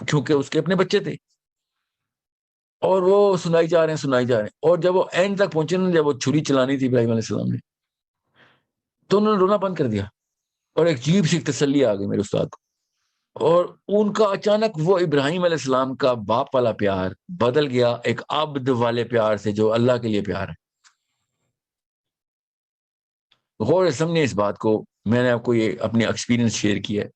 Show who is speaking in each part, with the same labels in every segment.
Speaker 1: کیونکہ اس کے اپنے بچے تھے، اور وہ سنائی جا رہے ہیں، اور جب وہ اینڈ تک پہنچے نا، جب وہ چھری چلانی تھی ابراہیم علیہ السلام نے، تو انہوں نے رونا بند کر دیا، اور ایک عجیب سی تسلی آ گئی میرے استاد کو، اور ان کا اچانک وہ ابراہیم علیہ السلام کا باپ والا پیار بدل گیا ایک عبد والے پیار سے جو اللہ کے لیے پیار ہے۔ غور سے سمجھیں اس بات کو، میں نے آپ کو یہ اپنی ایکسپیرینس شیئر کیا ہے،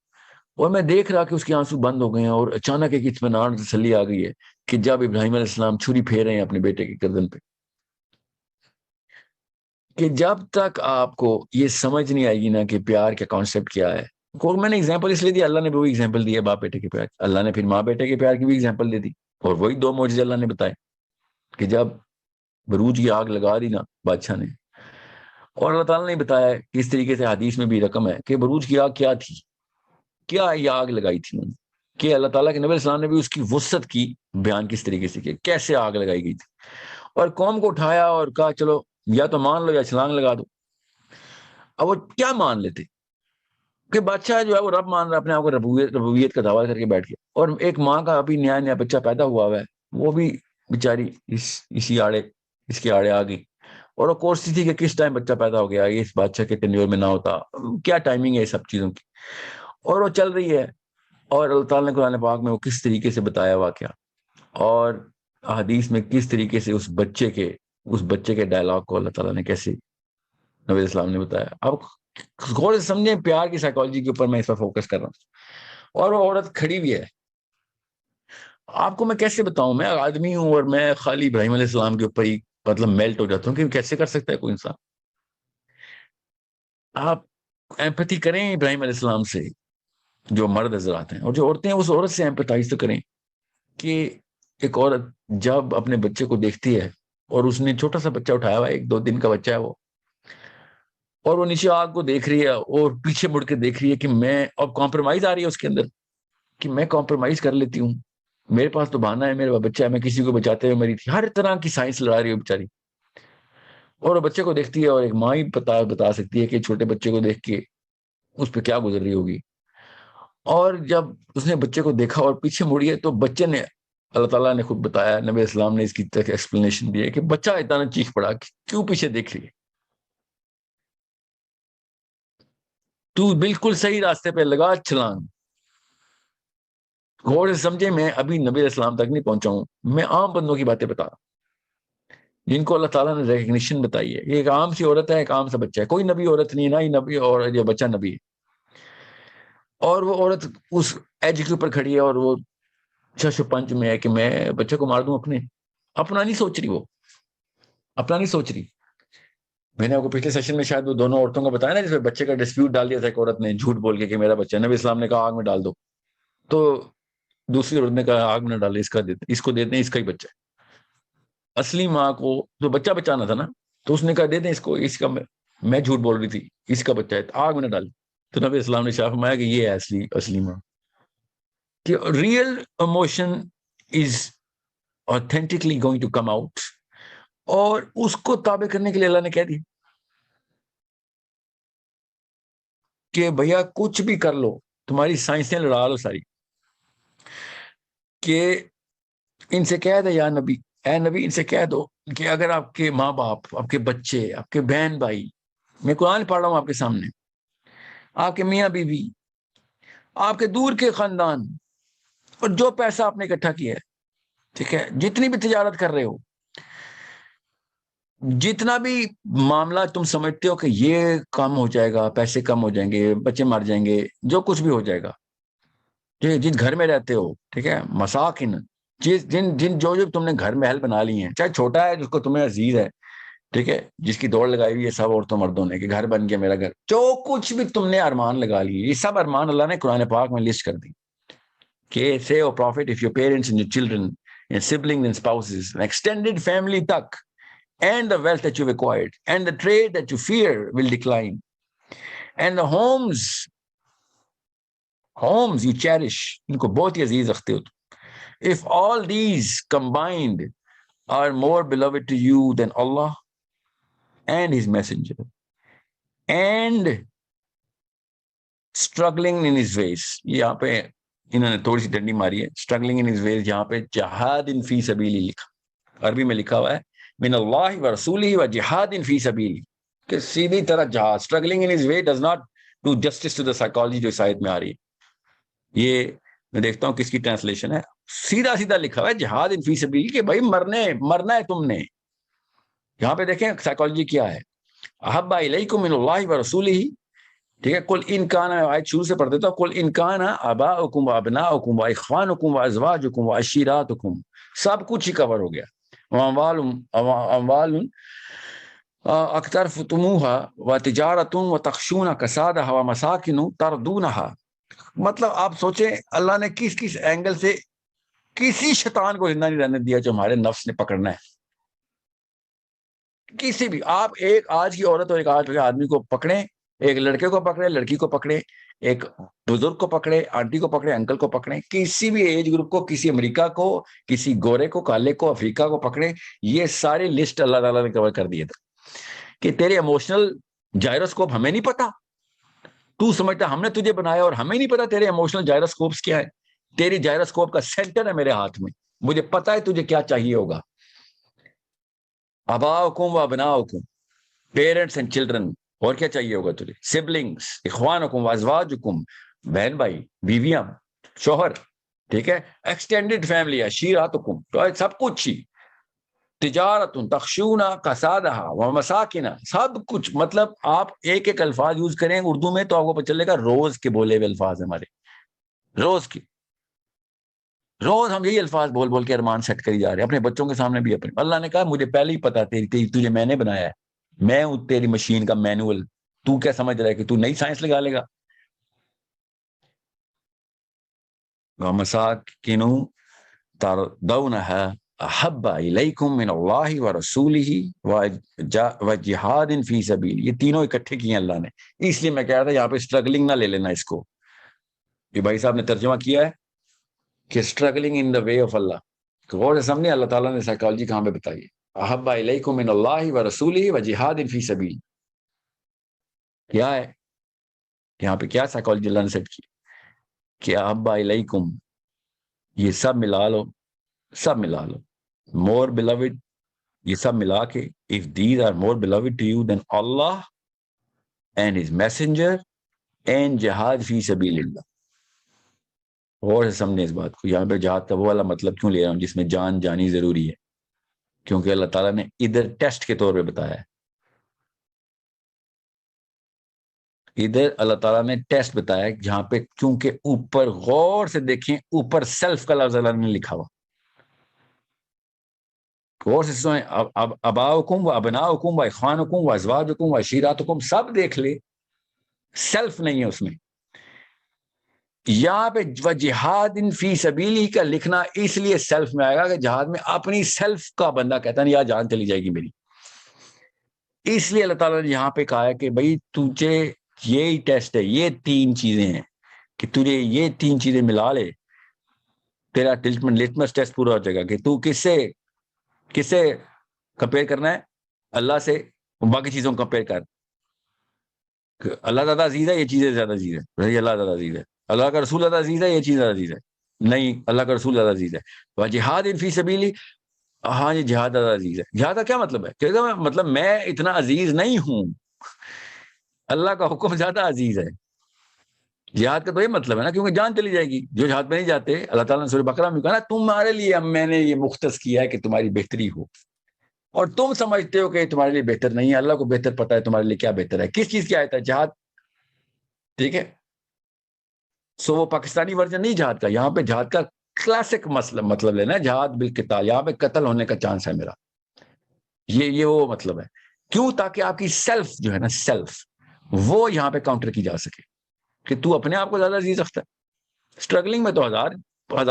Speaker 1: اور میں دیکھ رہا کہ اس کے آنسو بند ہو گئے ہیں، اور اچانک ایک اطمینان تسلی آ گئی ہے کہ جب ابراہیم علیہ السلام چھری پھیر رہے ہیں اپنے بیٹے کی گردن پہ، کہ جب تک آپ کو یہ سمجھ نہیں آئے گی نا کہ پیار کا کانسیپٹ کیا ہے، اور میں نے اگزامپل اس لیے دی، اللہ نے بھی وہی اگزامپل دی ہے باپ بیٹے کے پیار، اللہ نے پھر ماں بیٹے کے پیار کی بھی اگزامپل دے دی، اور وہی دو معجزے اللہ نے بتائے کہ جب بروج کی آگ لگا دی نا بادشاہ نے، اور اللہ تعالیٰ نے بتایا ہے کہ اس طریقے سے حدیث میں بھی رقم ہے کہ بروج کی آگ کیا تھی، کیا یہ آگ لگائی تھی انہوں نے، کہ اللہ تعالیٰ کے نبی علیہ السلام نے بھی اس کی وسعت کی بیان کس طریقے سے کیا، کیسے آگ لگائی گئی تھی، اور قوم کو اٹھایا اور کہا چلو یا تو مان لو یا چھلانگ لگا دو۔ اب وہ کیا مان لیتے کہ بادشاہ جو ہے وہ رب مان رہا ہے، اپنے آپ کو ربوبیت کا دعویٰ کر کے بیٹھ گیا، اور ایک ماں کا ابھی نیا بچہ پیدا ہوا ہے، وہ بھی بیچاری اس کے آڑے آ گئی، اور وہ کوشش تھی کہ کس ٹائم بچہ پیدا ہو گیا، یہ اس بادشاہ کے ٹینیور میں نہ ہوتا، کیا ٹائمنگ ہے یہ سب چیزوں کی، اور وہ چل رہی ہے، اور اللہ تعالیٰ نے قرآن پاک میں وہ کس طریقے سے بتایا واقعہ، اور حدیث میں کس طریقے سے اس بچے کے ڈائلاگ کو اللہ تعالیٰ نے کیسے نبی علیہ السلام نے بتایا۔ اب غور سے سمجھیں پیار کی سائیکالوجی کے اوپر میں اس پر فوکس کر رہا ہوں، اور وہ عورت کھڑی بھی ہے، آپ کو میں کیسے بتاؤں، میں آدمی ہوں اور میں خالی ابراہیم علیہ السلام کے اوپر ہی مطلب میلٹ ہو جاتا ہوں کہ کیسے کر سکتا ہے کوئی انسان۔ آپ ایمپتھی کریں ابراہیم علیہ السلام سے، جو مرد حضرات ہیں، اور جو عورتیں ہیں اس عورت سے ایمپتھائز تو کریں کہ ایک عورت جب اپنے بچے کو دیکھتی ہے، اور اس نے چھوٹا سا بچہ اٹھایا ہوا ہے، 1-2 دن کا بچہ ہے وہ، اور وہ نیچے آگ کو دیکھ رہی ہے اور پیچھے مڑ کے دیکھ رہی ہے کہ میں، اب کمپرومائز آ رہی ہے اس کے اندر کہ میں کمپرومائز کر لیتی ہوں، میرے پاس تو بہانہ ہے، میرا بچہ ہے، میں کسی کو بچاتے ہوئے مری تھی، ہر طرح کی سائنس لڑا رہی ہے بیچاری، اور وہ بچے کو دیکھتی ہے، اور ایک ماں ہی بتا سکتی ہے کہ چھوٹے بچے کو دیکھ کے اس پہ کیا گزر رہی ہوگی، اور جب اس نے بچے کو دیکھا اور پیچھے مڑی ہے تو بچے نے، اللہ تعالیٰ نے خود بتایا، نبی اسلام نے اس کی تک ایکسپلینیشن دی ہے کہ بچہ اتنا چیخ پڑا کہ کیوں پیچھے دیکھ رہی ہے، تو بالکل صحیح راستے پہ لگا چھلانگ۔ غور سے سمجھے، میں ابھی نبی علیہ السلام تک نہیں پہنچا ہوں، میں عام بندوں کی باتیں بتا رہا ہوں جن کو اللہ تعالیٰ نے ریکگنیشن بتائی ہے، یہ ایک عام سی عورت ہے، ایک عام سا بچہ ہے، کوئی نبی عورت نہیں ہے، نہ ہی نبی اور یہ بچہ نبی ہے، اور وہ عورت اس ایج کے اوپر کھڑی ہے، اور وہ شش و پنچ میں ہے کہ میں بچے کو مار دوں، اپنا نہیں سوچ رہی، وہ اپنا نہیں سوچ رہی۔ میں نے آپ کو پچھلے سیشن میں شاید وہ دونوں عورتوں کو بتایا نا، جس میں بچے کا ڈسپیوٹ ڈال دیا تھا ایک عورت نے جھوٹ بول کے کہ میرا بچہ، نبی اسلام نے کہا آگ میں ڈال دو، تو دوسری عورت نے کہا آگ میں نہ ڈالے، اس کو دیتے ہیں، اس کا ہی بچہ ہے۔ اصلی ماں کو تو بچہ بچانا تھا نا، تو اس نے کہا دے دیں اس کو، اس کا میں جھوٹ بول رہی تھی، اس کا بچہ ہے، آگ میں نہ ڈالے، تو نبی اسلام نے شاہ فرمایا کہ یہ ہے اصلی ماں، کہ real emotion is authentically going to come out، اور اس کو تابع کرنے کے لیے اللہ نے کہہ دی کہ بھیا کچھ بھی کر لو، تمہاری سائنسیں لڑا لو ساری، کہ ان سے کہہ دے یا نبی، اے نبی ان سے کہہ دو کہ اگر آپ کے ماں باپ، آپ کے بچے، آپ کے بہن بھائی، میں قرآن پڑھ رہا ہوں آپ کے سامنے، آپ کے میاں بیوی، آپ کے دور کے خاندان، اور جو پیسہ آپ نے اکٹھا کیا ہے، ٹھیک ہے، جتنی بھی تجارت کر رہے ہو، جتنا بھی معاملہ تم سمجھتے ہو کہ یہ کم ہو جائے گا، پیسے کم ہو جائیں گے، بچے مر جائیں گے، جو کچھ بھی ہو جائے گا، جس گھر میں رہتے ہو، ٹھیک ہے، مساکن، جو تم نے گھر محل بنا لی ہیں، چاہے چھوٹا ہے جس کو تمہیں عزیز ہے، ٹھیک ہے، جس کی دوڑ لگائی ہوئی ہے سب عورتوں مردوں نے کہ گھر بن گیا میرا گھر، جو کچھ بھی تم نے ارمان لگا لیے، یہ سب ارمان اللہ نے قرآن پاک میں لسٹ کر دی کہ say O prophet, if your parents and your children and siblings and spouses and extended family تک and the wealth that you've acquired and the trade that you fear will decline and the homes you cherish، ان کو بہت ہی عزیز رکھتے ہو، if all these combined are more beloved to you than Allah and his messenger and struggling in his ways، یہاں پہ انہوں نے تھوڑی سی ڈنڈی ماری ہے. اسٹرگلنگ ان ہز ویز یہاں پہ جہاد ان فی سبیلی لکھا, عربی میں لکھا ہوا ہے من اللہ و رسولہ و جہاد ان فی سبیلی, کہ سیدھی طرح جہاد. Struggling in his way does not do justice to the psychology جو اس آیت میں آ رہی ہے. یہ میں دیکھتا ہوں کس کی ٹرانسلیشن ہے, سیدھا سیدھا لکھا ہوا ہے جہاد ان فی سبیل, کہ بھائی مرنا ہے تم نے. یہاں پہ دیکھیں سائیکالوجی کیا ہے, احب الیکم من اللہ و رسولہ, ٹھیک ہے, کل ان کان, آیت شروع سے پڑھ دیتا ہوں, کل ان کان آباؤکم و ابناؤکم و اخوانکم و ازواجکم و عشیراتکم, سب کچھ ہی کور ہو گیا. اموال اکثر فتموہا و تجارتون و تخشون کسادہا و مساکن تردونہا. مطلب آپ سوچیں اللہ نے کس کس اینگل سے کسی شیطان کو زندہ نہیں رہنے دیا جو ہمارے نفس نے پکڑنا ہے. کسی بھی, آپ ایک آج کی عورت اور ایک آج کے آدمی کو پکڑیں, ایک لڑکے کو پکڑے, لڑکی کو پکڑے, ایک بزرگ کو پکڑے, آنٹی کو پکڑے, انکل کو پکڑے, کسی بھی ایج گروپ کو, کسی امریکہ کو, کسی گورے کو, کالے کو, افریقہ کو پکڑے, یہ ساری لسٹ اللہ تعالیٰ نے کور کر دیے تھے. کہ تیرے ایموشنل جائروسکوپ ہمیں نہیں پتا, تو سمجھتا ہم نے تجھے بنایا اور ہمیں نہیں پتا تیرے ایموشنل جائروسکوپس کیا ہے. تیری جائروسکوپ کا سینٹر ہے میرے ہاتھ میں, مجھے پتا ہے تجھے کیا چاہیے ہوگا. اباؤکم و ابناؤکم, پیرنٹس اینڈ چلڈرن, اور کیا چاہیے ہوگا تجھے, سبلنگس, اخوانکم و ازواجکم, بہن بھائی, بیویاں, شوہر, ٹھیک ہے, ایکسٹینڈڈ فیملی, عشیراتکم, تو سب کچھ ہی, تجارت تخشون کسادہا و مساکن, سب کچھ. مطلب آپ ایک ایک الفاظ یوز کریں اردو میں تو آپ کو پتہ چلے گا روز کے بولے ہوئے الفاظ ہمارے, روز کے, روز ہم یہی الفاظ بول بول کے ارمان سیٹ کری جا رہے ہیں اپنے بچوں کے سامنے بھی اپنے. اللہ نے کہا مجھے پہلے ہی پتا تجھے میں نے بنایا ہے, میں ہوں تیری مشین کا مینول, تو کیا سمجھ رہا ہے کہ تو نئی سائنس لگا لے گا. وَمَسَاكِنُ تَرْضَوْنَهَا احب الیکم من اللہ و رسولہ و جہاد فی سبیل, یہ تینوں اکٹھے کیے ہیں اللہ نے. اس لیے میں کہہ رہا تھا یہاں پہ اسٹرگلنگ نہ لے لینا اس کو, یہ بھائی صاحب نے ترجمہ کیا ہے کہ struggling in the way of اللہ. غور سے سمجھے اللہ تعالیٰ نے سائیکالوجی کہاں پہ بتائی ہے. احب الیکم من اللہ و رسولہ و جہاد فی سبیل, کیا ہے یہاں پہ, کیا سائیکالوجی اللہ نے سیٹ کی کہ احب الیکم, یہ سب ملا لو, سب ملا لو, more beloved, یہ سب ملا کے, if these are more beloved to you than Allah and his messenger and jihad فی سبیل اللہ. اور سے سمجھیں اس بات کو, یہاں پہ جہاد کا وہ والا مطلب کیوں لے رہا ہوں جس میں جان جانی ضروری ہے, کیونکہ اللہ تعالیٰ نے ادھر ٹیسٹ کے طور پہ بتایا ہے, ادھر اللہ تعالیٰ نے ٹیسٹ بتایا ہے جہاں پہ, کیونکہ اوپر غور سے دیکھیں, اوپر سیلف کا لفظ اللہ نے لکھا ہوا, غور سے سنیں, اباؤکم و ابناؤکم و اخوانکم و ازواجکم و عشیراتکم, سب دیکھ لے, سیلف نہیں ہے اس میں. یہاں پہ جہاد فی سبیلی کا لکھنا اس لیے سیلف میں آئے گا کہ جہاد میں اپنی سیلف کا بندہ کہتا نہیں, یہاں جان چلی جائے گی میری. اس لیے اللہ تعالیٰ نے یہاں پہ کہا ہے کہ بھائی تجھے یہی ٹیسٹ ہے, یہ تین چیزیں ہیں کہ تجھے یہ تین چیزیں ملا لے, تیرا لٹمس ٹیسٹ پورا ہو جائے گا کہ تو کس سے کمپیئر کرنا ہے, اللہ سے, باقی چیزوں کو کمپیئر کر. اللہ زیادہ عزیز ہے, یہ چیزیں زیادہ عزیز ہے, اللہ زیادہ عزیز ہے, اللہ کا رسول زیادہ عزیز ہے, یہ چیز زیادہ عزیز ہے, نہیں, اللہ کا رسول زیادہ عزیز ہے. وہ جہاد فی سبیلی, ہاں یہ جہاد زیادہ عزیز ہے. جہاد کا کیا مطلب ہے, کہ مطلب میں اتنا عزیز نہیں ہوں, اللہ کا حکم زیادہ عزیز ہے. جہاد کا تو یہ مطلب ہے نا, کیونکہ جان چلی جائے گی. جو جہاد میں نہیں جاتے, اللہ تعالیٰ نے سورہ بقرہ میں کہا نا, تمہارے لیے میں نے یہ مختص کیا ہے کہ تمہاری بہتری ہو, اور تم سمجھتے ہو کہ تمہارے لیے بہتر نہیں ہے, اللہ کو بہتر پتا ہے تمہارے لیے کیا بہتر ہے. کس چیز کی آیت ہے, جہاد, ٹھیک ہے. سو وہ پاکستانی ورژن نہیں جہاد کا, یہاں پہ جہاد کا کلاسک مطلب لینا ہے, جہاد بالقتال, یہاں پہ قتل ہونے کا چانس ہے میرا, یہ وہ مطلب ہے. کیوں, تاکہ آپ کی سیلف جو ہے نا, سیلف, وہ یہاں پہ کاؤنٹر کی جا سکے کہ تو اپنے آپ کو زیادہ عزیز رکھتا ہے. اسٹرگلنگ میں تو ہزار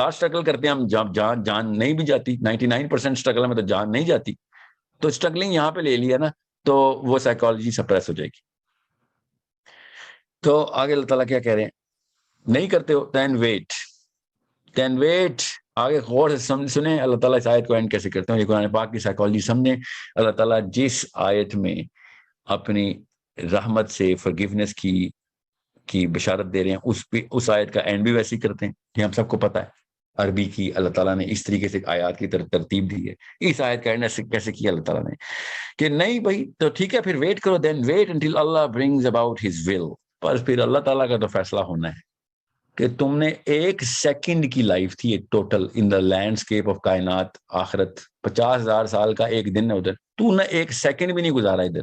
Speaker 1: اسٹرگل کرتے ہیں ہم, جب جان نہیں بھی جاتی, 99% اسٹرگل میں تو جان نہیں جاتی, تو اسٹرگلنگ یہاں پہ لے لیا نا تو وہ سائیکالوجی سپریس ہو جائے گی. تو آگے اللہ تعالیٰ کیا کہہ رہے ہیں, نہیں کرتے ہو then wait. آگے غور سے سنیں اللہ تعالیٰ اس آیت کو اینڈ کیسے کرتے ہیں, یہ قرآن پاک کی سائیکالوجی سمجھیں. اللہ تعالیٰ جس آیت میں اپنی رحمت سے forgiveness کی کی بشارت دے رہے ہیں، اس آیت کا اینڈ بھی ویسے ہی کرتے ہیں، یہ ہم سب کو پتہ ہے۔ عربی کی اللہ تعالیٰ نے اس طریقے سے آیات کی ترتیب دی ہے، اس آیت کا اینڈ کیسے کیا اللہ تعالیٰ نے کہ نہیں بھائی تو ٹھیک ہے پھر ویٹ کرو، then wait until Allah brings about his will, بس پھر اللہ تعالیٰ کا تو فیصلہ ہونا ہے کہ تم نے 1 سیکنڈ کی لائف تھی total in the landscape of کائنات آخرت، 50,000 سال کا ایک دن ہے ادھر، تو نے 1 سیکنڈ بھی نہیں گزارا ادھر،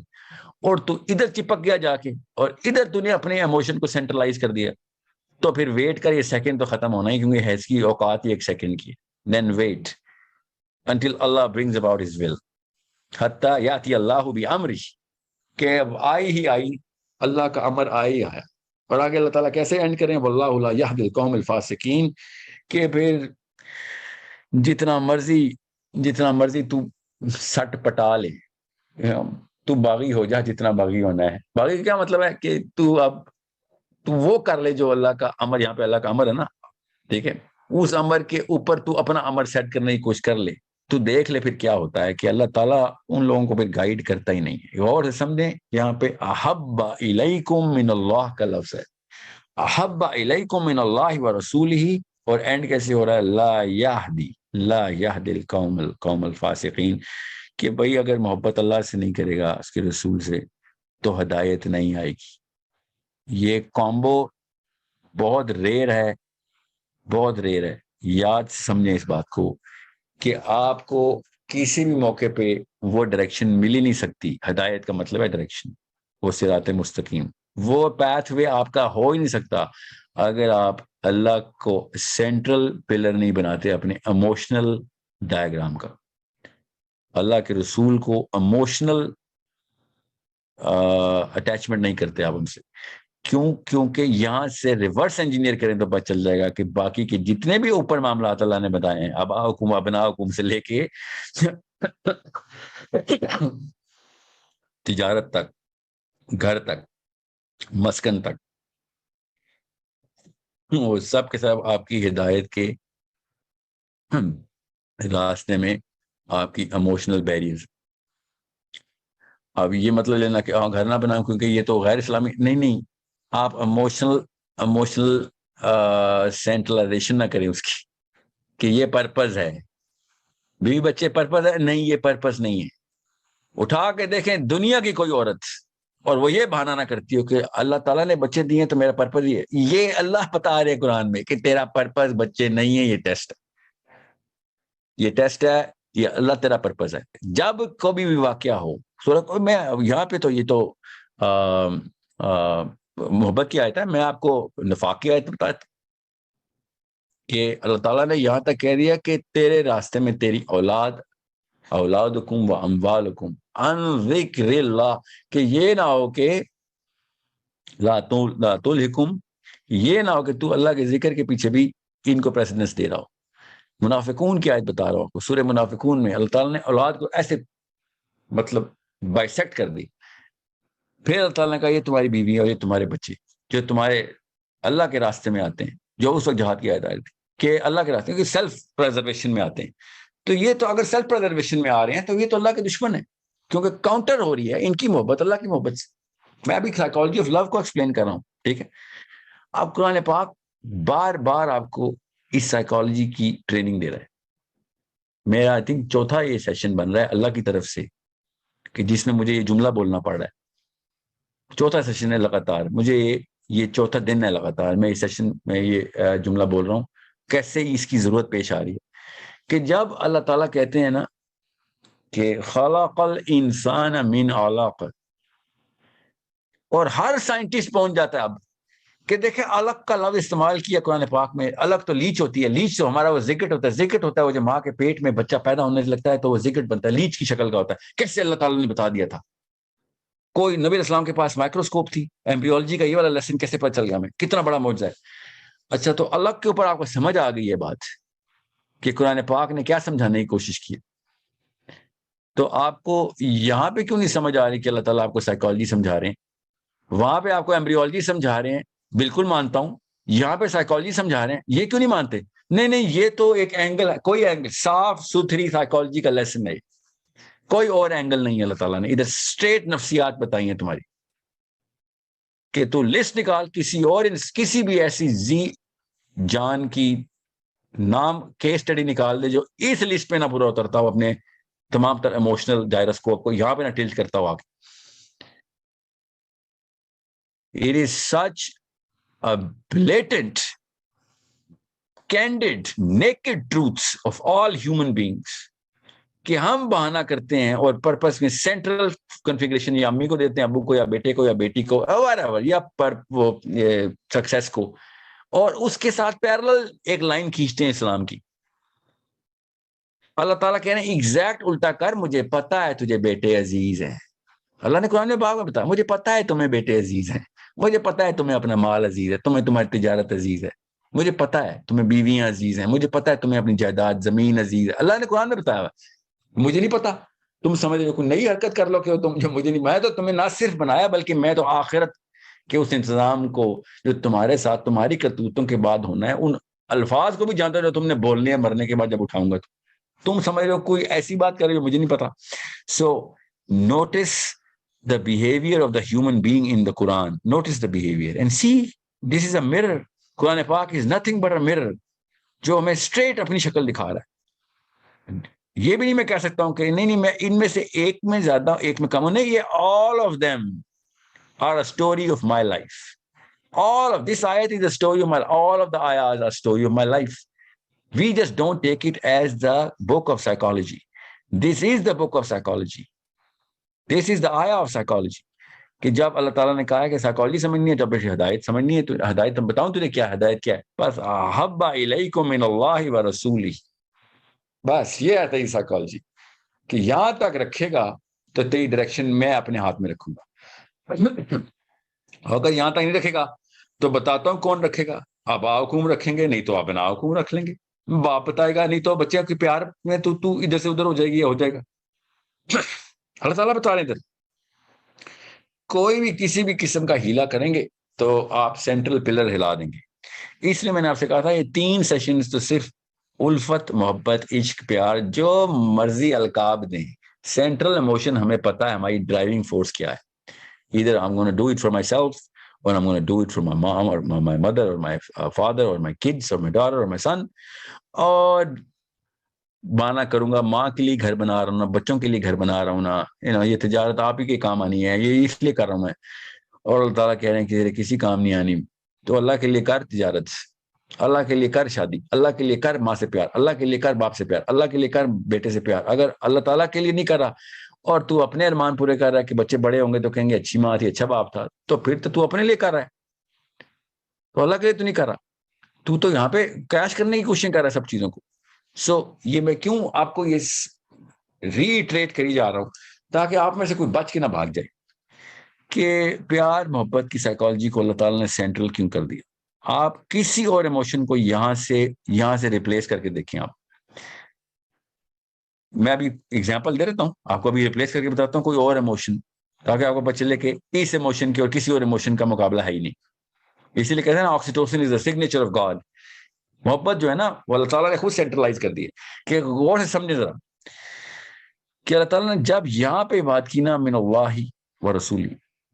Speaker 1: اور تو ادھر چپک گیا جا کے، اور ادھر تو نے اپنے ایموشن کو سینٹرلائز کر دیا، تو پھر ویٹ کر، یہ سیکنڈ تو ختم ہونا ہی، کیونکہ ہے اس کی اوقات ہی 1 سیکنڈ کی، then wait until Allah brings about his will حتی یاتی اللہ بامرہ، کہ اب آئی ہی آئی، اللہ کا امر آئے ہی آیا۔ اور آگے اللہ تعالیٰ کیسے اینڈ کریں، واللہ لا یہدی القوم الفاسقین، کہ پھر جتنا مرضی تو سٹ پٹا لے، تو باغی ہو جا جتنا باغی ہونا ہے۔ باغی کا کیا مطلب ہے کہ تو وہ کر لے جو اللہ کا امر، یہاں پہ اللہ کا امر ہے نا، ٹھیک ہے، اس امر کے اوپر تو اپنا امر سیٹ کرنے کی کوشش کر لے، تو دیکھ لے پھر کیا ہوتا ہے کہ اللہ تعالیٰ ان لوگوں کو پھر گائیڈ کرتا ہی نہیں ہے۔ غور سے سمجھیں، یہاں پہ احب الیکم من اللہ کا لفظ ہے، احب الیکم من اللہ ورسولہ، اور اینڈ کیسے ہو رہا ہے، لا یہدی القوم الفاسقین، کہ بھئی اگر محبت اللہ سے نہیں کرے گا، اس کے رسول سے، تو ہدایت نہیں آئے گی۔ یہ کامبو بہت ریئر ہے، بہت ریئر ہے، یاد سمجھیں اس بات کو کہ آپ کو کسی بھی موقع پہ وہ ڈائریکشن مل ہی نہیں سکتی۔ ہدایت کا مطلب ہے ڈائریکشن، وہ صراط مستقیم، وہ پیتھ وے آپ کا ہو ہی نہیں سکتا اگر آپ اللہ کو سینٹرل پلر نہیں بناتے اپنے ایموشنل ڈائیگرام کا، اللہ کے رسول کو ایموشنل اٹیچمنٹ نہیں کرتے آپ ان سے۔ کیونکہ یہاں سے ریورس انجینئر کریں تو پتہ چل جائے گا کہ باقی کے جتنے بھی اوپر معاملات اللہ نے بتائے ہیں، اباؤکم ابناؤکم سے لے کے تجارت تک، گھر تک، مسکن تک، وہ سب کے سب آپ کی ہدایت کے راستے میں آپ کی ایموشنل بیریئر۔ اب یہ مطلب لینا کہ گھر نہ بناؤ کیونکہ یہ تو غیر اسلامی، نہیں، آپ ایموشنل سینٹرلائزیشن نہ کریں اس کی کہ یہ پرپز ہے، بیوی بچے پرپز ہے، نہیں، یہ پرپز نہیں ہے۔ اٹھا کے دیکھیں دنیا کی کوئی عورت، اور وہ یہ بہانہ نہ کرتی ہو کہ اللہ تعالیٰ نے بچے دیے تو میرا پرپز یہ ہے، یہ اللہ بتا رہے قرآن میں کہ تیرا پرپز بچے نہیں ہے، یہ ٹیسٹ ہے، یہ اللہ تیرا پرپز ہے۔ جب کبھی بھی واقعہ ہو سورت میں، یہاں پہ تو یہ تو محبت کی آیت ہے، میں آپ کو نفاق کی آیت بتایا تھا کہ اللہ تعالیٰ نے یہاں تک کہہ دیا کہ تیرے راستے میں تیری اولادکم و اموالکم عن ذکر اللہ، کہ یہ نہ ہو کہ لا تلہکم، یہ نہ ہو کہ تو اللہ کے ذکر کے پیچھے بھی ان کو پریسیڈنس دے رہا ہو۔ منافقون کی آیت بتا رہا ہوں آپ کو، سورہ منافقون میں اللہ تعالیٰ نے اولاد کو ایسے مطلب بائسیکٹ کر دی، پھر اللہ تعالیٰ نے کہا یہ تمہاری بیوی اور یہ تمہارے بچے جو تمہارے اللہ کے راستے میں آتے ہیں، جو اس وقت جہاد کی آیت آئی تھی کہ اللہ کے راستے میں سیلف پریزرویشن میں آتے ہیں، تو یہ تو اگر سیلف پریزرویشن میں آ رہے ہیں تو یہ تو اللہ کے دشمن ہیں، کیونکہ کاؤنٹر ہو رہی ہے ان کی محبت اللہ کی محبت سے۔ میں ابھی سائیکالوجی آف لو کو ایکسپلین کر رہا ہوں، ٹھیک ہے۔ اب قرآن پاک بار بار آپ کو اس سائیکالوجی کی ٹریننگ دے رہا ہے۔ میرا آئی تھنک چوتھا یہ سیشن بن رہا ہے اللہ کی طرف سے کہ جس میں مجھے یہ جملہ بولنا پڑ رہا ہے، چوتھا سیشن ہے لگاتار، مجھے یہ چوتھا دن ہے لگاتار میں اس سیشن میں یہ جملہ بول رہا ہوں، کیسے اس کی ضرورت پیش آ رہی ہے کہ جب اللہ تعالیٰ کہتے ہیں نا کہ خلق الانسان من علق، اور ہر سائنٹسٹ پہنچ جاتا ہے اب کہ دیکھیں علق کا لفظ استعمال کیا قرآن پاک میں، علق تو لیچ ہوتی ہے، لیچ تو ہمارا وہ زکٹ ہوتا ہے وہ جب ماں کے پیٹ میں بچہ پیدا ہونے لگتا ہے تو وہ زکٹ بنتا ہے، لیچ کی شکل کا ہوتا ہے۔ کیسے اللہ تعالیٰ نے بتا دیا تھا؟ کوئی نبی اسلام کے پاس مائکروسکوپ تھی، ایمبریولوجی کا یہ والا لیسن کیسے پتہ چل گیا ہمیں؟ کتنا بڑا معجزہ ہے۔ اچھا، تو علق کے اوپر آپ کو سمجھ آ گئی یہ بات کہ قرآن پاک نے کیا سمجھانے کی کوشش کی، تو آپ کو یہاں پہ کیوں نہیں سمجھ آ رہی کہ اللہ تعالیٰ آپ کو سائیکالوجی سمجھا رہے ہیں؟ وہاں پہ آپ کو ایمبریولوجی سمجھا رہے ہیں، بالکل مانتا ہوں، یہاں پہ سائیکالوجی سمجھا رہے ہیں، یہ کیوں نہیں مانتے؟ نہیں، یہ تو ایک اینگل ہے، کوئی اینگل، صاف ستھری سائیکالوجی کا لیسن ہے، کوئی اور اینگل نہیں ہے۔ اللہ تعالیٰ نے ادھر اسٹریٹ نفسیات بتائی ہیں تمہاری، کہ تو لسٹ نکال کسی بھی ایسی زی جان کی نام کیس اسٹڈی نکال دے جو اس لسٹ پہ نہ پورا اترتا ہو اپنے تمام تر ایموشنل جائروسکوپ کو یہاں پہ نہ ٹلٹ کرتا ہو آگے. It is such a blatant, candid, naked truths of all human beings کہ ہم بہانہ کرتے ہیں اور پرپس میں سینٹرل کنفیگریشن یا امی کو دیتے ہیں، ابو کو یا بیٹے کو یا بیٹی کو یا پر وہ سکسیس کو، اور اس کے ساتھ پیرلل ایک لائن کھینچتے ہیں اسلام کی. اللہ تعالیٰ کہہ رہے ہیں ایگزیکٹ الٹا کر، مجھے پتا ہے تجھے بیٹے عزیز ہیں. اللہ نے قرآن میں باب میں بتایا مجھے پتا ہے تمہیں بیٹے عزیز ہیں، مجھے پتا ہے تمہیں اپنا مال عزیز ہے، تمہیں تمہاری تجارت عزیز ہے، مجھے پتا ہے تمہیں بیویاں عزیز ہیں، مجھے پتا ہے تمہیں اپنی جائیداد زمین عزیز ہے. اللہ نے قرآن میں بتایا مجھے نہیں پتا، تم سمجھ رہے ہو کوئی نئی حرکت کر لو کہ تم جو مجھے نہیں، میں تو تمہیں نہ صرف بنایا بلکہ میں تو آخرت کے اس انتظام کو جو تمہارے ساتھ تمہاری کرتوتوں کے بعد ہونا ہے ان الفاظ کو بھی جانتا جو تم نے بولنے ہے مرنے کے بعد جب اٹھاؤں گا. تم سمجھ رہے ہو کوئی ایسی بات کر رہے ہو مجھے نہیں پتا. سو notice the behavior of the human being in the Quran. Notice the behavior and see, this is a mirror. Quran Pak is nothing but a mirror جو ہمیں straight اپنی شکل دکھا رہا ہے. یہ بھی نہیں میں کہہ سکتا ہوں کہ نہیں میں ان میں سے ایک میں زیادہ ایک میں کم ہوں، نہیں، یہ all of them are a story of my life. All of this ayat is a story of my life. All of the ayahs are a story of my life. We just don't take it as the book of psychology. This is the book of psychology. This is the ayah of psychology. کہ جب اللہ تعالیٰ نے کہا ہے کہ psychology سمجھنی ہے، جب ہدایت سمجھنی ہے تو ہدایت ہم بتاؤں تجھے کیا ہدایت کیا ہے، بس احب الیکم من اللہ ورسولہ، بس یہ ہے تیری سائیکالوجی کہ یہاں تک رکھے گا تو تیری ڈائریکشن میں اپنے ہاتھ میں رکھوں گا، اگر یہاں تک نہیں رکھے گا تو بتاتا ہوں کون رکھے گا. آبا حکوم رکھیں گے، نہیں تو ابنا حکوم رکھ لیں گے. باپ بتائے گا، نہیں تو بچے کے پیار میں تو ادھر سے ادھر ہو جائے گی یا ہو جائے گا. اللہ تعالیٰ بتا رہے ہیں کوئی بھی کسی بھی قسم کا ہیلا کریں گے تو آپ سینٹرل پلر ہلا دیں گے. اس لیے میں نے آپ سے کہا تھا یہ 3 سیشنز تو صرف الفت، محبت، عشق، پیار، جو مرضی القاب دیں، سینٹرل ایموشن ہمیں پتا ہے ہماری ڈرائیونگ فورس کیا ہے. either I'm going to do it for myself or I'm going to do it for my mom or my mother or my father or my kids or my daughter or my son. اور بانا کروں گا ماں کے لیے گھر بنا رہا ہوں نا، بچوں کے لیے گھر بنا رہا ہوں نا، یہ تجارت آپ ہی کے کام آنی ہے، یہ اس لیے کر رہا ہوں میں. اور اللہ تعالیٰ کہہ رہے ہیں کہ کسی کام نہیں آنی، تو اللہ کے لیے کر تجارت، اللہ کے لیے کر شادی، اللہ کے لیے کر ماں سے پیار، اللہ کے لیے کر باپ سے پیار، اللہ کے لیے کر بیٹے سے پیار. اگر اللہ تعالیٰ کے لیے نہیں کر رہا اور تو اپنے ارمان پورے کر رہا ہے کہ بچے بڑے ہوں گے تو کہیں گے اچھی ماں تھی، اچھا باپ تھا، تو پھر تو اپنے لیے کر رہا ہے، تو اللہ کے لیے تو نہیں کر رہا، تو یہاں پہ کیش کرنے کی کوشش کر رہا ہے سب چیزوں کو. سو یہ میں کیوں آپ کو یہ ریٹریٹ کری جا رہا ہوں تاکہ آپ میں سے کوئی بچ کے نہ بھاگ جائے کہ پیار محبت کی سائیکالوجی کو اللہ تعالیٰ نے سینٹرل کیوں کر دیا. آپ کسی اور ایموشن کو یہاں سے ریپلیس کر کے دیکھیں. آپ میں ابھی اگزامپل دے دیتا ہوں آپ کو، ابھی ریپلیس کر کے بتاتا ہوں کوئی اور ایموشن تاکہ آپ کو پتہ چلے کہ اس ایموشن کی اور کسی اور ایموشن کا مقابلہ ہے ہی نہیں. اسی لیے کہتے ہیں نا oxytocin is the signature of God. محبت جو ہے نا وہ اللہ تعالیٰ نے خود سینٹرلائز کر دی ہے. کہ غور سے سمجھے ذرا کہ اللہ تعالیٰ نے جب یہاں پہ بات کی نا من اللہ و رسولی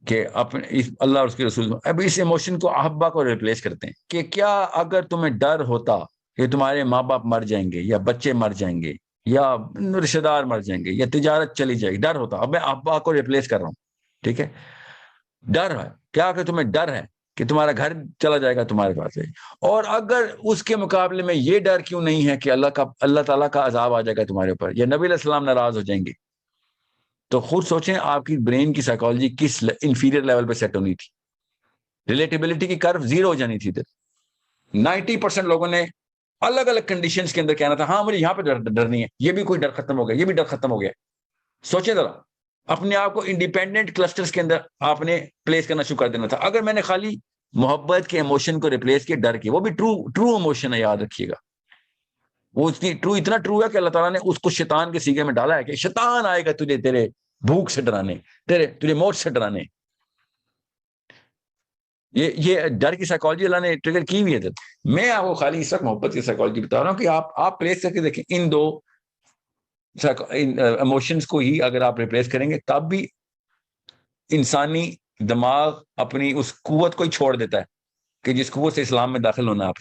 Speaker 1: کہ اپنے اللہ اور اس کے رسول، اب اس ایموشن کو احبا کو ریپلیس کرتے ہیں کہ کیا اگر تمہیں ڈر ہوتا کہ تمہارے ماں باپ مر جائیں گے یا بچے مر جائیں گے یا رشتے دار مر جائیں گے یا تجارت چلی جائے گی، ڈر ہوتا، اب میں احبا کو ریپلیس کر رہا ہوں، ٹھیک ہے، ڈر ہے، کیا کہ تمہیں ڈر ہے کہ تمہارا گھر چلا جائے گا تمہارے پاس سے، اور اگر اس کے مقابلے میں یہ ڈر کیوں نہیں ہے کہ اللہ تعالیٰ کا عذاب آ جائے گا تمہارے اوپر یا نبی علیہ السلام ناراض ہو جائیں گے. تو خود سوچیں آپ کی برین کی سائیکالوجی کس انفیریئر لیول پہ سیٹ ہونی تھی. ریلیٹیبلٹی کی کرو 0 ہو جانی تھی. 90% لوگوں نے الگ الگ کنڈیشنز کے اندر کہنا تھا ہاں مجھے یہاں پہ ڈر نہیں ہے، یہ بھی کوئی ڈر ختم ہو گیا، یہ بھی ڈر ختم ہو گیا. سوچیں ذرا اپنے آپ کو انڈیپینڈنٹ کلسٹرز کے اندر آپ نے پلیس کرنا شروع کر دینا تھا. اگر میں نے خالی محبت کے ایموشن کو ریپلیس کیا ڈر کے، وہ بھی ٹرو ایموشن ہے، یاد رکھیے گا وہ اتنا ٹرو ہے کہ اللہ تعالیٰ نے اس کو شیطان کے سیگے میں ڈالا ہے کہ شیطان آئے گا تجھے تیرے بھوک سے ڈرانے، تجھے موت سے ڈرانے. یہ ڈر کی سائیکالوجی اللہ نے ٹریگر کی ہوئی ہے. میں آپ کو خالی اس وقت محبت کی سائیکالوجی بتا رہا ہوں کہ آپ پلیس کر کے دیکھیں ان 2 ایموشنز کو ہی اگر آپ ریپلیس کریں گے تب بھی انسانی دماغ اپنی اس قوت کو ہی چھوڑ دیتا ہے کہ جس قوت سے اسلام میں داخل ہونا آپ،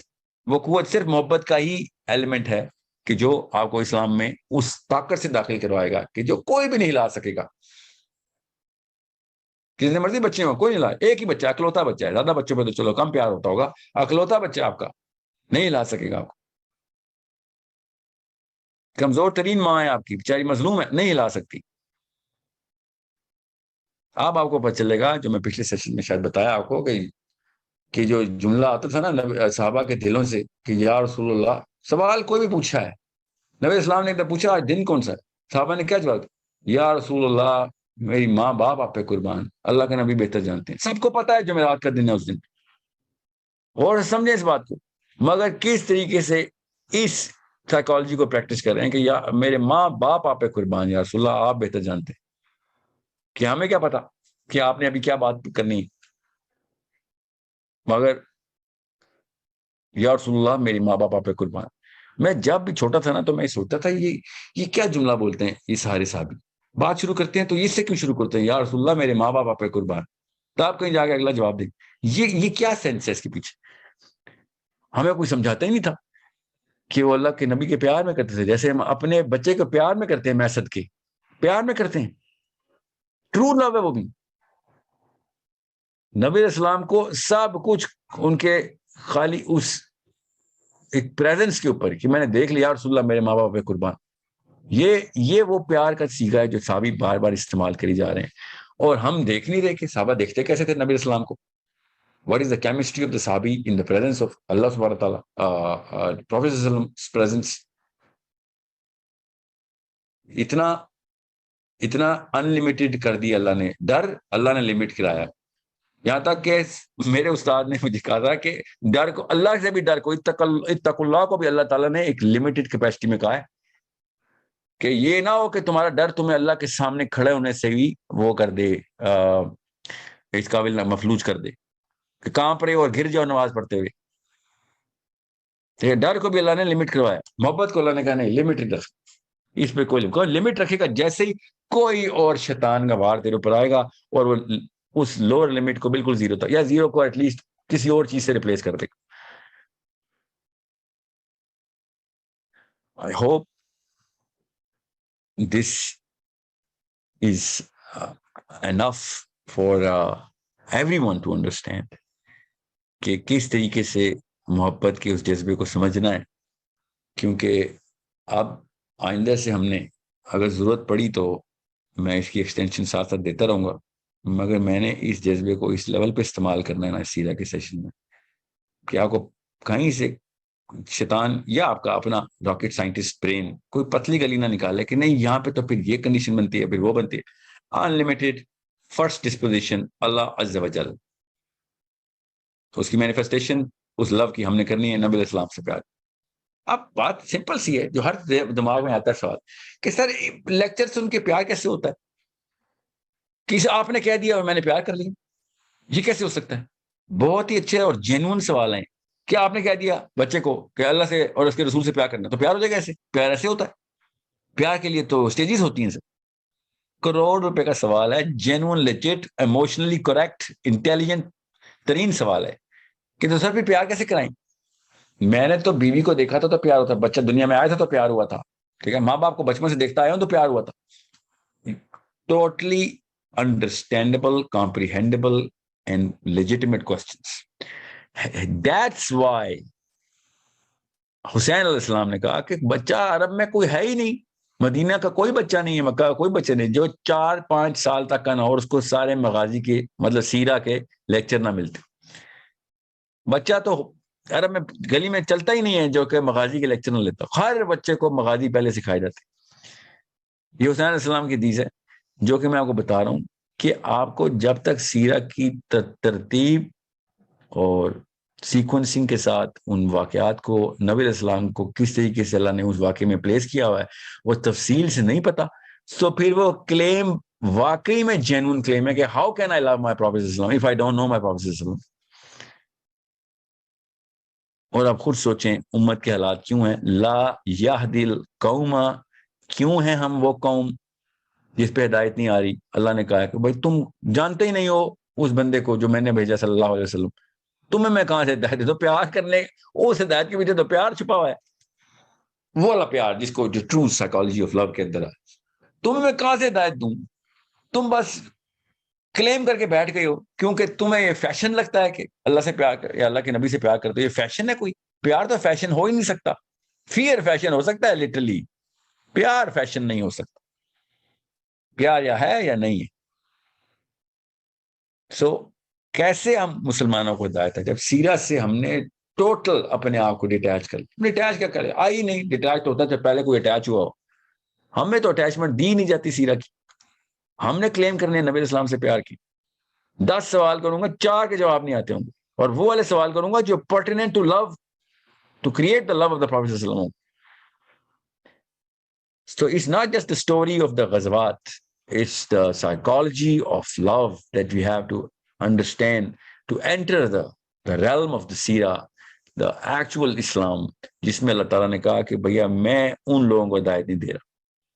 Speaker 1: وہ قوت صرف محبت کا ہی ایلیمنٹ ہے کہ جو آپ کو اسلام میں اس طاقت سے داخل کروائے گا کہ جو کوئی بھی نہیں لا سکے گا. جتنے مرضی بچے ہوں کوئی نہیں لا، ایک ہی بچہ اکلوتا بچہ ہے، زیادہ بچوں پہ تو چلو کم پیار ہوتا ہوگا، اکلوتا بچہ آپ کا نہیں لا سکے گا آپ کو. کمزور ترین ماں ہے آپ کی، بیچاری مظلوم ہے، نہیں لا سکتی. آپ کو پتہ چلے گا جو میں پچھلے سیشن میں شاید بتایا آپ کو کہ جو جملہ آتا تھا نا صحابہ کے دلوں سے کہ یا رسول اللہ، سوال کوئی بھی پوچھا ہے، نبی اسلام نے پوچھا آج دن کون سا ہے، صحابہ نے کیا جواب دیا؟ یا رسول اللہ میری ماں باپ آپ پہ قربان، اللہ کے نبی بہتر جانتے ہیں. سب کو پتا ہے جمعرات کا دن ہے اس دن، اور سمجھیں اس بات کو، مگر کس طریقے سے اس سائیکالوجی کو پریکٹس کر رہے ہیں کہ یا میرے ماں باپ آپ پہ قربان، یا رسول اللہ آپ بہتر جانتے ہیں. کہ ہمیں کیا پتا کہ آپ نے ابھی کیا بات کرنی ہے، مگر یا رسول اللہ میری ماں باپ آپ پہ قربان. میں جب بھی چھوٹا تھا نا تو میں سوچتا تھا یہ کیا جملہ بولتے ہیں یہ سارے صحابی، بات شروع کرتے ہیں تو اس سے کیوں شروع کرتے ہیں یا رسول اللہ میرے ماں باپ آپ پہ قربان، تو آپ کہیں جا کے اگلا جواب دیں. یہ کیا سینس ہے اس کے پیچھے؟ ہمیں کوئی سمجھاتا ہی نہیں تھا کہ وہ اللہ کے نبی کے پیار میں کرتے تھے جیسے ہم اپنے بچے کو پیار میں کرتے ہیں، میسد کے پیار میں کرتے ہیں. ٹرو لو ہے وہ بھی. نبی اسلام کو سب کچھ ان کے خالی اس ایک پریزنس کے اوپر کہ میں نے دیکھ لیا رسول اللہ میرے ماں باپ پہ قربان، یہ وہ پیار کا سیکھا ہے جو صحابی بار بار استعمال کری جا رہے ہیں. اور ہم دیکھ نہیں رہے کہ صحابہ دیکھتے کیسے تھے نبی اسلام کو. What is the chemistry of the Sahabi in the presence of Allah subhanahu wa ta'ala, Prophet sallallahu alaihi wasallam's presence? اتنا انلمیٹڈ کر دیا اللہ نے، ڈر اللہ نے لمٹ کرایا. یہاں تک کہ میرے استاد نے مجھے کہا تھا کہ ڈر کو، اللہ سے بھی ڈر کو، اتق اللہ کو بھی اللہ تعالیٰ نے ایک لمیٹڈ کیپیسٹی میں کہا ہے کہ یہ نہ ہو کہ تمہارا ڈر تمہیں اللہ کے سامنے کھڑے ہونے سے بھی وہ کر دے، اس قابل نہ مفلوج کر دے کہ کہاں پر اور گر جاؤ نماز پڑھتے ہوئے. تو ڈر کو بھی اللہ نے لمٹ کروایا، محبت کو اللہ نے کہا نہیں لمیٹڈ رکھ، اس پہ کوئی لمٹ رکھے گا جیسے ہی کوئی اور شیطان کا وار تیرے اوپر آئے گا اور وہ اس لوور لمٹ کو بالکل زیرو تک یا زیرو کو ایٹ لیسٹ کسی اور چیز سے ریپلیس کر دے گا. I hope this is enough for everyone to understand کہ کس طریقے سے محبت کے اس جذبے کو سمجھنا ہے. کیونکہ اب آئندہ سے ہم نے اگر ضرورت پڑی تو میں اس کی ایکسٹینشن ساتھ ساتھ دیتا رہوں گا، مگر میں نے اس جذبے کو اس لیول پہ استعمال کرنا ہے نا اس سیرہ کے سیشن میں کہ آپ کو کہیں سے شیطان یا آپ کا اپنا راکٹ سائنٹسٹ برین کوئی پتلی گلی نہ نکالے کہ نہیں یہاں پہ تو پھر یہ کنڈیشن بنتی ہے پھر وہ بنتی ہے. انلمیٹڈ فرسٹ ڈسپوزیشن اللہ عز و جل، اس کی مینیفیسٹیشن اس لو کی ہم نے کرنی ہے نبی اسلام سے پیار. اب بات سمپل سی ہے جو ہر دماغ میں آتا ہے سوال کہ سر لیکچر سے ان کے پیار کیسے ہوتا ہے، کسی آپ نے کہہ دیا اور میں نے پیار کر لیا، یہ کیسے ہو سکتا ہے؟ بہت ہی اچھے اور جینون سوال ہیں. کیا آپ نے کہہ دیا بچے کو کہ اللہ سے اور اس کے رسول سے پیار کرنا تو پیار ہو جائے گا؟ ایسے پیار ایسے ہوتا ہے؟ پیار کے لیے تو سٹیجز ہوتی ہیں سر. کروڑ روپے کا سوال ہے، genuine legit emotionally correct intelligent ترین سوال ہے کہ تو سر بھی پیار کیسے کرائیں؟ میں نے تو بیوی کو دیکھا تھا تو پیار ہوتا، بچہ دنیا میں آیا تھا تو پیار ہوا تھا، ٹھیک ہے، ماں باپ کو بچپن سے دیکھتا آیا ہوں تو پیار ہوا تھا. Totally understandable comprehensible and legitimate questions. That's why Hussain علیہ السلام نے کہا کہ بچہ عرب میں کوئی ہے ہی نہیں، مدینہ کا کوئی بچہ نہیں ہے، مکہ کا کوئی بچہ نہیں جو 4-5 سال تک کا نہ اور اس کو سارے مغازی کے مطلب سیرہ کے لیکچر نہ ملتے. بچہ تو عرب میں گلی میں چلتا ہی نہیں ہے جو کہ مغازی کے لیکچر نہ لیتا. ہر بچے کو مغازی پہلے سکھائے جاتے. یہ حسین علیہ السلام کی حدیث ہے جو کہ میں آپ کو بتا رہا ہوں کہ آپ کو جب تک سیرہ کی ترتیب اور سیکوینسنگ کے ساتھ ان واقعات کو نبی علیہ السلام کو کس طریقے سے اللہ نے اس واقعے میں پلیس کیا ہوا ہے وہ تفصیل سے نہیں پتا، تو پھر وہ کلیم واقعی میں جینون کلیم ہے کہ how can I love my prophet Islam if I don't know my prophet Islam. اور آپ خود سوچیں امت کے حالات کیوں ہیں. لا یہدی القوم، کیوں ہیں ہم وہ قوم جس پہ ہدایت نہیں آ رہی؟ اللہ نے کہا ہے کہ بھائی تم جانتے ہی نہیں ہو اس بندے کو جو میں نے بھیجا صلی اللہ علیہ وسلم. تمہیں میں کہاں سے ہدایت دے دوں؟ پیار کرنے اس ہدایت کے پیچھے تو پیار چھپا ہوا ہے, وہ والا پیار جس کو جو ٹرو سائیکالوجی آف لو کے اندر ہے. تمہیں میں کہاں سے ہدایت دوں؟ تم بس کلیم کر کے بیٹھ گئے ہو کیونکہ تمہیں یہ فیشن لگتا ہے کہ اللہ سے پیار کر یا اللہ کے نبی سے پیار کرتے. یہ فیشن ہے کوئی؟ پیار تو فیشن ہو ہی نہیں سکتا. فیئر فیشن ہو سکتا ہے لٹرلی, پیار فیشن نہیں ہو سکتا. پیار یا ہے یا نہیں ہے. سو کیسے ہم مسلمانوں کو ہدایت ہے جب سیرت سے ہم نے ٹوٹل اپنے آپ کو ڈیٹیچ کر لیا. ڈیٹیچ کیا کرے, آئی نہیں ڈیٹیچ ہوتا جب پہلے کوئی اٹیچ ہوا ہو. ہمیں تو اٹیچمنٹ دی نہیں جاتی سیرت کی. ہم نے کلیم کرنے نبی اسلام سے پیار کی. 10 سوال کروں گا 4 کے جواب نہیں آتے ہوں گے, اور وہ والے سوال کروں گا جو pertinent to love, to create the love of the prophet صلی اللہ علیہ وسلم. So it's not just the story of the ghazwat, it's the psychology of love that we have to understand to enter the realm of the seerah, the actual Islam, جس میں اللہ تعالیٰ نے کہا کہ بھیا میں ان لوگوں کو ہدایت نہیں دے رہا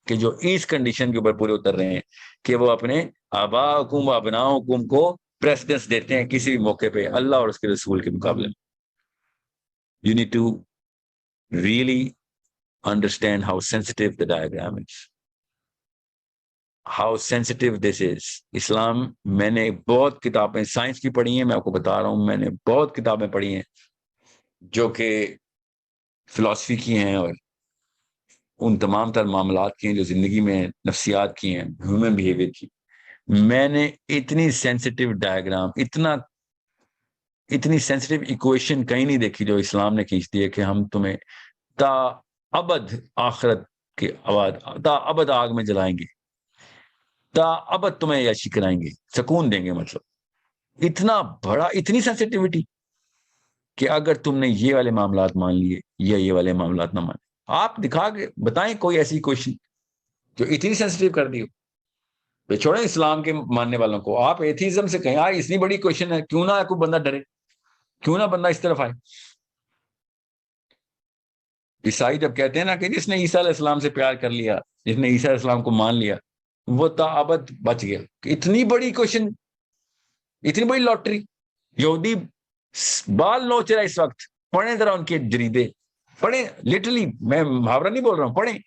Speaker 1: کہ جو اس کنڈیشن کے اوپر پورے اتر رہے ہیں کہ وہ اپنے آبا حکم و ابناء حکم کو پریسیڈنس دیتے ہیں کسی بھی موقع پہ اللہ اور اس کے رسول کے مقابلے میں. You need to really understand how sensitive the diagram is, how sensitive this is. اسلام, میں نے بہت کتابیں سائنس کی پڑھی ہیں, میں آپ کو بتا رہا ہوں, میں نے بہت کتابیں پڑھی ہیں جو کہ فلسفی کی ہیں اور ان تمام تر معاملات کی ہیں جو زندگی میں نفسیات کی ہیں, ہیومن بیہیویئر کی. میں نے اتنی سینسٹیو ڈائیگرام, اتنی سینسٹیو ایکویشن کہیں نہیں دیکھی جو اسلام نے کھینچ دی ہے کہ ہم تمہیں تا ابد آخرت کے بعد تا ابد آگ میں جلائیں گے, تا ابد تمہیں عیاشی کرائیں گے, سکون دیں گے. مطلب اتنا بڑا, اتنی سینسٹیوٹی کہ اگر تم نے یہ والے معاملات مان لیے یا یہ والے معاملات نہ مانے, آپ دکھا کے بتائیں کوئی ایسی کوشچن جو اتنی سینسٹیو کر دی ہو. چھوڑیں اسلام کے ماننے والوں کو, آپ ایتھیزم سے کہیں آئے اتنی بڑی کوشچن ہے, کیوں نہ کوئی بندہ ڈرے, کیوں نہ بندہ اس طرف آئے. عیسائی جب کہتے ہیں نا کہ جس نے عیسیٰ علیہ السلام سے پیار کر لیا, جس نے عیسیٰ علیہ السلام کو مان لیا, وہ تا ابد بچ گیا. اتنی بڑی کوشچن, اتنی بڑی لاٹری. یہودی بال نوچ رہا اس وقت, پڑھیں ذرا ان کے جریدے, پڑھیں لٹرلی, میں محاورہ نہیں بول رہا ہوں, پڑھیں.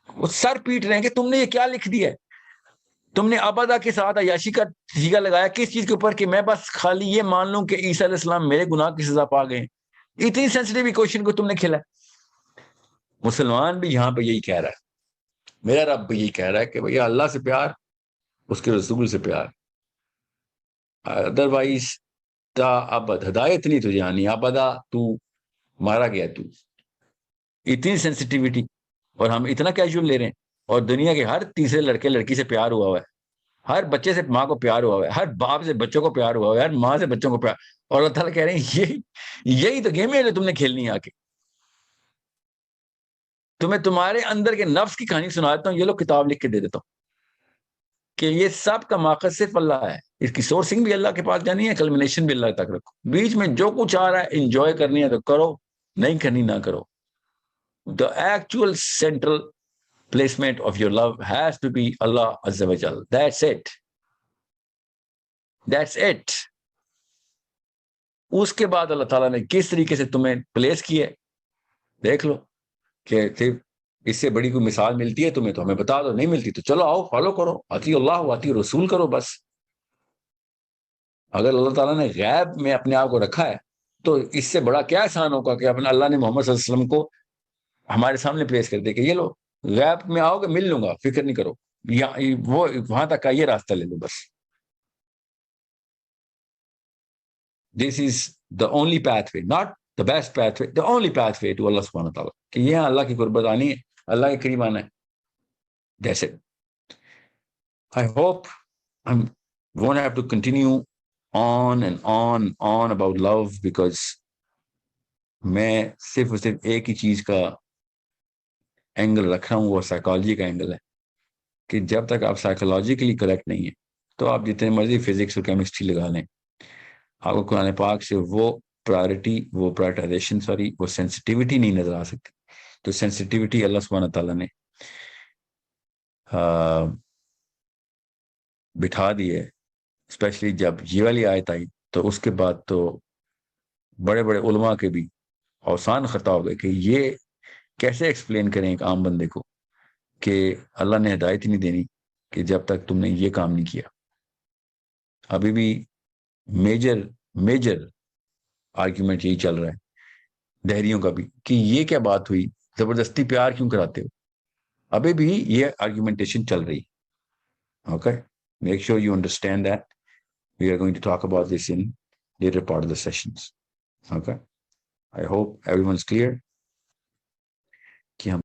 Speaker 1: وہ سر پیٹ رہے ہیں کہ تم نے یہ کیا لکھ دیا ہے, تم نے ابدا کے ساتھ عیاشی کا سیگا لگایا کس چیز کے اوپر کہ میں بس خالی یہ مان لوں کہ عیسیٰ علیہ السلام میرے گناہ کی سزا پا گئے. اتنی سینسٹیو کوشچن کو تم نے کھیلا. مسلمان بھی یہاں پہ یہی کہہ رہا ہے, میرا رب بھی یہی کہہ رہا ہے کہ بھیا اللہ سے پیار, اس کے رسول سے پیار, ادروائز تا ابد ہدایت نہیں تجھے آنی, ابدا تو مارا گیا. تو اتنی سینسٹیوٹی, اور ہم اتنا کیجول لے رہے ہیں. اور دنیا کے ہر تیسرے لڑکے لڑکی سے پیار ہوا ہوا ہے, ہر بچے سے ماں کو پیار ہوا ہوا ہے, ہر باپ سے بچوں کو پیار ہوا ہوا ہے, ہر ماں سے بچوں کو پیار. اور اللہ تعالیٰ کہہ رہے ہیں یہی تو گیم ہے جو تم نے کھیلنی ہے. آ کے تمہیں تمہارے اندر کے نفس کی کہانی سنا دیتا ہوں, یہ لوگ کتاب لکھ کے دے دیتا ہوں کہ یہ سب کا ماخذ صرف اللہ ہے. اس کی سورسنگ بھی اللہ کے پاس جانی ہے, کلمنیشن بھی اللہ تک رکھو. بیچ میں جو کچھ آ رہا ہے انجوائے کرنی ہے تو کرو, نہیں کرنی نہ کرو. The actual central placement of your love has to be Allah Azza wa Jal. That's it. That's it. اس کے بعد اللہ تعالیٰ نے کس طریقے سے تمہیں پلیس کیا ہے دیکھ لو, کہ اس سے بڑی کوئی مثال ملتی ہے تمہیں تو ہمیں بتا دو, نہیں ملتی تو چلو آؤ فالو کرو, اطیع اللہ اطیع رسول کرو بس. اگر اللہ تعالیٰ نے غیب میں اپنے آپ کو رکھا ہے تو اس سے بڑا کیا احسان ہوگا کہ اپنے اللہ نے محمد صلی اللہ علیہ وسلم کو ہمارے سامنے پلیس کر دے کہ یہ لو غیب میں آؤ گے مل لوں گا, فکر نہیں کرو, وہ وہاں تک کا یہ راستہ لے لو بس. This is the only pathway, not the best pathway, the only pathway to Allah subhanahu wa ta'ala. کہ یہ اللہ کی قربت آنی ہے, اللہ کے قریب آنا ہے. That's it. I hope I won't have to continue on and on about love because میں صرف اور صرف ایک ہی چیز کا اینگل رکھ رہا ہوں, وہ سائیکالوجی کا اینگل ہے کہ جب تک آپ سائیکولوجیکلی کریکٹ نہیں ہیں تو آپ جتنے مرضی فزکس اور کیمسٹری لگا لیں, آپ کو قرآن پاک سے وہ پرائرٹی, وہ پرائرٹائزیشن وہ سینسٹیوٹی نہیں نظر آ سکتی. تو سینسٹیوٹی اللہ سبحانہ تعالیٰ نے بٹھا دی ہے اسپیشلی جب یہ والی آیت آئی تو اس کے بعد تو بڑے بڑے علماء کے بھی اوسان خطا ہو گئے کہ یہ کیسے ایکسپلین کریں ایک عام بندے کو کہ اللہ نے ہدایت ہی نہیں دینی کہ جب تک تم نے یہ کام نہیں کیا. ابھی بھی میجر آرگیومنٹ یہی چل رہا ہے دہریوں کا بھی کہ یہ کیا بات ہوئی, زبردستی پیار کیوں کراتے ہو. ابھی بھی یہ آرگیومنٹیشن چل رہی. Okay, make sure you understand that. We are going to talk about this in later part of the sessions. Okay, I hope everyone's clear.